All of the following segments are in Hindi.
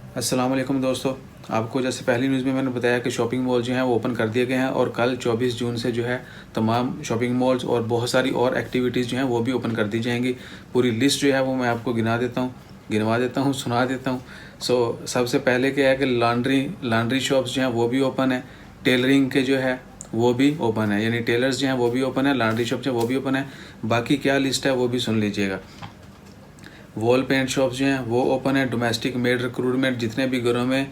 अस्सलाम वालेकुम दोस्तों। आपको जैसे पहली न्यूज़ में मैंने बताया कि शॉपिंग मॉल जो हैं वो ओपन कर दिए गए हैं और कल 24 जून से जो है तमाम शॉपिंग मॉल्स और बहुत सारी और एक्टिविटीज़ जो हैं वो भी ओपन कर दी जाएंगी। पूरी लिस्ट जो है वो मैं आपको गिनवा देता हूँ, सुना देता हूँ। सबसे पहले क्या है कि लॉन्ड्री शॉप्स जो हैं वो भी ओपन है। टेलरिंग के जो है वो भी ओपन है, यानी टेलर्स जो हैं वो भी ओपन है, लॉन्ड्री शॉप जो है वो भी ओपन है। बाकी क्या लिस्ट है वो भी सुन लीजिएगा। वॉल पेंट शॉप्स जो हैं वो ओपन है। डोमेस्टिक मेड रिक्रूटमेंट, जितने भी घरों में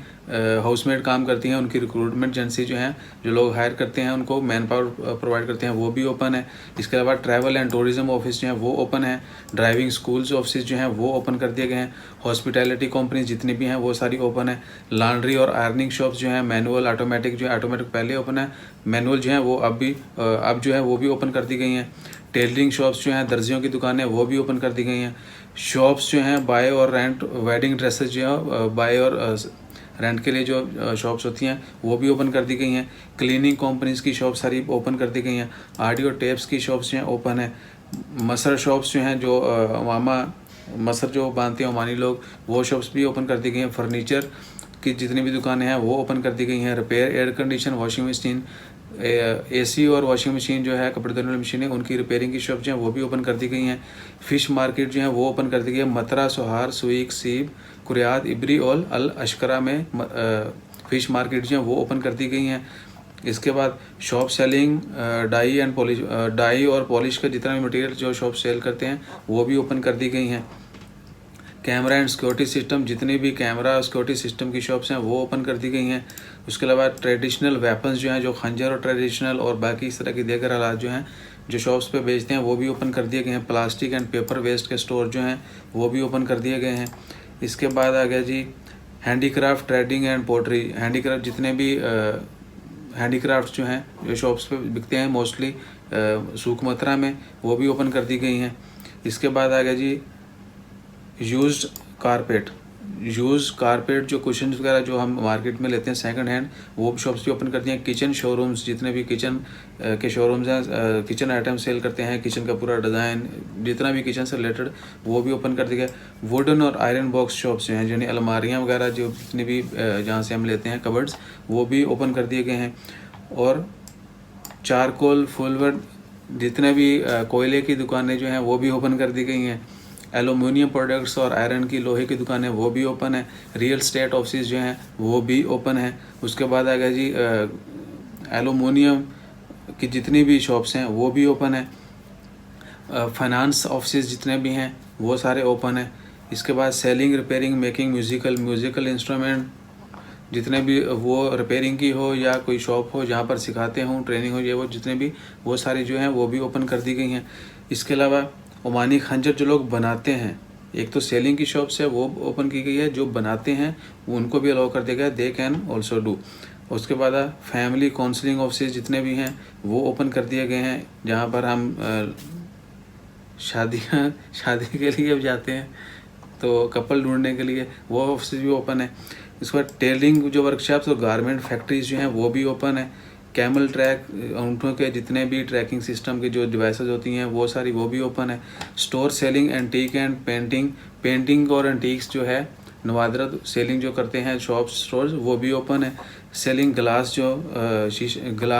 हाउसमेड काम करती हैं उनकी रिक्रूटमेंट एजेंसी जो हैं, जो लोग हायर करते हैं उनको मैन पावर प्रोवाइड करते हैं, वो भी ओपन है। इसके अलावा ट्रैवल एंड टूरिज्म ऑफिस जो हैं वो ओपन है। ड्राइविंग स्कूल्स ऑफिस जो हैं वो ओपन कर दिए गए हैं। हॉस्पिटैलिटी कंपनी जितनी भी हैं वो सारी ओपन है। लॉन्ड्री और आयरनिंग शॉप्स जो हैं मैनुअल ऑटोमेटिक, जो है ऑटोमेटिक पहले ओपन है, मैनुअल जो है वो अब जो है वो भी ओपन कर दी गई हैं। टेलरिंग शॉप्स जो हैं, दर्जियों की दुकानें, वो भी ओपन कर दी गई हैं। शॉप्स जो हैं बाय और रेंट, वेडिंग ड्रेसेस जो है बाय और रेंट के लिए जो शॉप्स होती हैं वो भी ओपन कर दी गई हैं। क्लीनिंग कंपनीज़ की शॉप सारी ओपन कर दी गई हैं। ऑडियो टेप्स की शॉप्स जो हैं ओपन है। मसर शॉप्स जो हैं, जो मामा मसर जो बांधते हैं ओमानी लोग, वो शॉप्स भी ओपन कर दी गई हैं। फर्नीचर की जितनी भी दुकानें हैं वो ओपन कर दी गई हैं। Repair air condition, washing machine, AC और वॉशिंग मशीन जो है, कपड़े धोने वाली मशीनें, उनकी रिपेयरिंग की शॉप जो है वो भी ओपन कर दी गई हैं। फ़िश मार्केट जो है वो ओपन कर दी गई है। मतरा, सोहार, सुईक, सीब, कुरियात, इबरी और अल अशकरा में फ़िश मार्केट जो है वो ओपन कर दी गई हैं। इसके बाद शॉप सेलिंग डाई और पॉलिश का जितना भी मटेरियल जो शॉप सेल करते हैं वो भी ओपन कर दी गई हैं। कैमरा एंड सिक्योरिटी सिस्टम, जितनी भी कैमरा सिक्योरिटी सिस्टम की शॉप्स हैं वो ओपन कर दी गई हैं। उसके अलावा ट्रेडिशनल वेपन्स जो हैं, जो खंजर और ट्रेडिशनल और बाकी इस तरह की देगर आलात जो हैं जो शॉप्स पे बेचते हैं वो भी ओपन कर दिए गए हैं। प्लास्टिक एंड पेपर वेस्ट के स्टोर जो हैं वो भी ओपन कर दिए गए हैं। इसके बाद आ गया जी handicraft, trading and pottery. Handicraft, जितने भी हैंडीक्राफ्ट जो हैं जो शॉप्स पे बिकते हैं मोस्टली सूख मतरा में, वो भी ओपन कर दी गई हैं। इसके बाद आ गया जी यूज्ड कारपेट जो कुशन वगैरह जो हम मार्केट में लेते हैं सेकंड हैंड, वो शॉप्स भी ओपन कर दिए हैं। किचन शोरूम्स, जितने भी किचन के शोरूम्स हैं, किचन आइटम सेल करते हैं, किचन का पूरा डिज़ाइन जितना भी किचन से रिलेटेड, वो भी ओपन कर दिया गया। वुडन और आयरन बॉक्स शॉप्स जो हैं, यानी अलमारियाँ वगैरह जो जितनी भी जहाँ से हम लेते हैं कबर्ड्स, वो भी ओपन कर दिए गए हैं। और चारकोल, फुलवुड, जितने भी कोयले की दुकानें जो हैं वो भी ओपन कर दी गई हैं। एलुमिनियम प्रोडक्ट्स और आयरन की, लोहे की दुकानें, वो भी ओपन है। रियल स्टेट ऑफिस जो हैं वो भी ओपन है। उसके बाद आ गया जी एलुमिनियम की जितनी भी शॉप्स हैं वो भी ओपन है। फाइनेंस ऑफिस जितने भी हैं वो सारे ओपन है। इसके बाद selling, repairing, making musical instrument, जितने भी वो रिपेयरिंग की हो या कोई शॉप हो जहाँ पर सिखाते हों, ट्रेनिंग हो, ये वो जितने भी, वो सारी जो हैं वो भी ओपन कर दी गई हैं। इसके अलावा ओमानी खंजर जो लोग बनाते हैं, एक तो सेलिंग की शॉप्स है वो ओपन की गई है, जो बनाते हैं उनको भी अलाउ कर दिया गया, दे कैन ऑल्सो डू। उसके बाद फैमिली काउंसलिंग ऑफिस जितने भी हैं वो ओपन कर दिए गए हैं, जहाँ पर हम शादी के लिए जाते हैं तो कपल ढूंढने के लिए, वो ऑफिस भी ओपन है। इसके बाद टेलरिंग जो वर्कशॉप्स और गारमेंट फैक्ट्रीज जो हैं वो भी ओपन है। कैमल ट्रैक, ऊँटों के जितने भी ट्रैकिंग सिस्टम की जो डिवाइसेस होती हैं वो सारी वो भी ओपन है। Store selling antique and painting और एंटीक्स जो है नवादरत सेलिंग जो करते हैं स्टोर्स, वो भी ओपन है। सेलिंग ग्लास, जो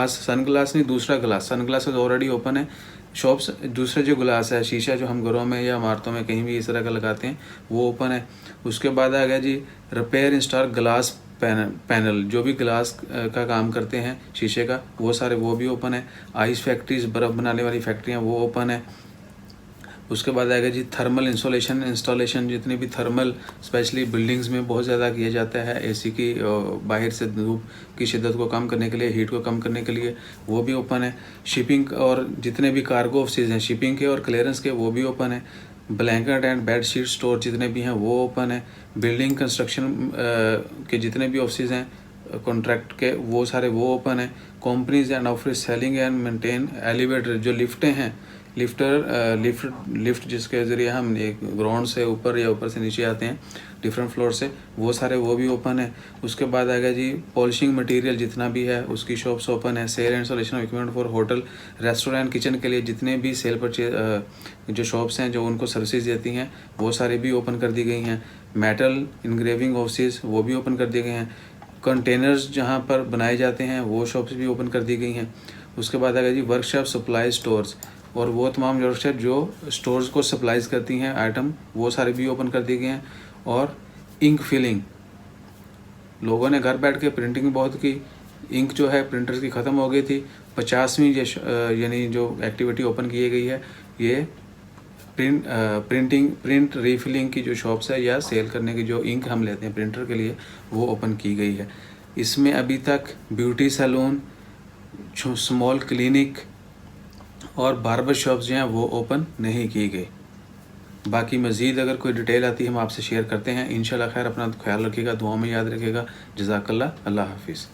सन ग्लास नहीं, दूसरा glass, sun glass already open है। शॉप्स, दूसरा जो ग्लास है, शीशा जो हम घरों में या इमारतों में कहीं भी इस तरह का लगाते हैं, वो ओपन है। उसके बाद आ गया जी रिपेयर इंस्टॉल ग्लास पैनल, जो भी ग्लास का काम करते हैं शीशे का, वो सारे वो भी ओपन है। आइस फैक्ट्रीज, बर्फ़ बनाने वाली फैक्ट्रियाँ, वो ओपन है। उसके बाद आएगा जी थर्मल इंस्टॉलेशन, जितने भी थर्मल स्पेशली बिल्डिंग्स में बहुत ज़्यादा किया जाता है, एसी की बाहर से धूप की शिद्दत को कम करने के लिए, हीट को कम करने के लिए, वो भी ओपन है। शिपिंग और जितने भी कार्गो ऑफिस हैं शिपिंग के और क्लियरेंस के, वो भी ओपन है। Blanket and bed sheet store जितने भी हैं वो ओपन है। बिल्डिंग कंस्ट्रक्शन के जितने भी ऑफिस हैं कॉन्ट्रैक्ट के, वो सारे वो ओपन है। Companies and office selling and maintain elevator, जो लिफ्टें हैं, लिफ्ट जिसके ज़रिए हम एक ग्राउंड से ऊपर या ऊपर से नीचे आते हैं डिफरेंट फ्लोर से, वो सारे वो भी ओपन है। उसके बाद आएगा जी पॉलिशिंग मटेरियल जितना भी है उसकी शॉप्स ओपन है। Sale and installation of equipment for hotel, restaurant, kitchen के लिए जितने भी सेल परचेज जो शॉप्स हैं जो उनको सर्विसेज देती हैं वो सारे भी ओपन कर दी गई हैं। मेटल इंग्रेविंग ऑफिस वो भी ओपन कर दिए गए हैं। कंटेनर्स जहाँ पर बनाए जाते हैं वो शॉप्स भी ओपन कर दी गई हैं। उसके बाद आएगा जी वर्कशॉप, सप्लाई स्टोर्स, और वो तमाम वर्कशॉप जो स्टोर्स को सप्लाईज करती हैं आइटम, वो सारे भी ओपन कर दिए गए हैं। और इंक फिलिंग, लोगों ने घर बैठ के प्रिंटिंग बहुत की, इंक जो है प्रिंटर्स की ख़त्म हो गई थी। 50वीं यानी जो एक्टिविटी ओपन की गई है ये प्रिंट रीफिलिंग की जो शॉप्स है या सेल करने की जो इंक हम लेते हैं प्रिंटर के लिए वो ओपन की गई है। इसमें अभी तक ब्यूटी सैलून, स्मॉल क्लिनिक और बार्बर शॉप्स जो हैं वो ओपन नहीं की गई। बाकी मज़ीद अगर कोई डिटेल आती है हम आपसे शेयर करते हैं इंशाल्लाह। खैर, अपना ख्याल रखिएगा, दुआ में याद रखिएगा। जज़ाकल्लाह, अल्लाह हाफिज़।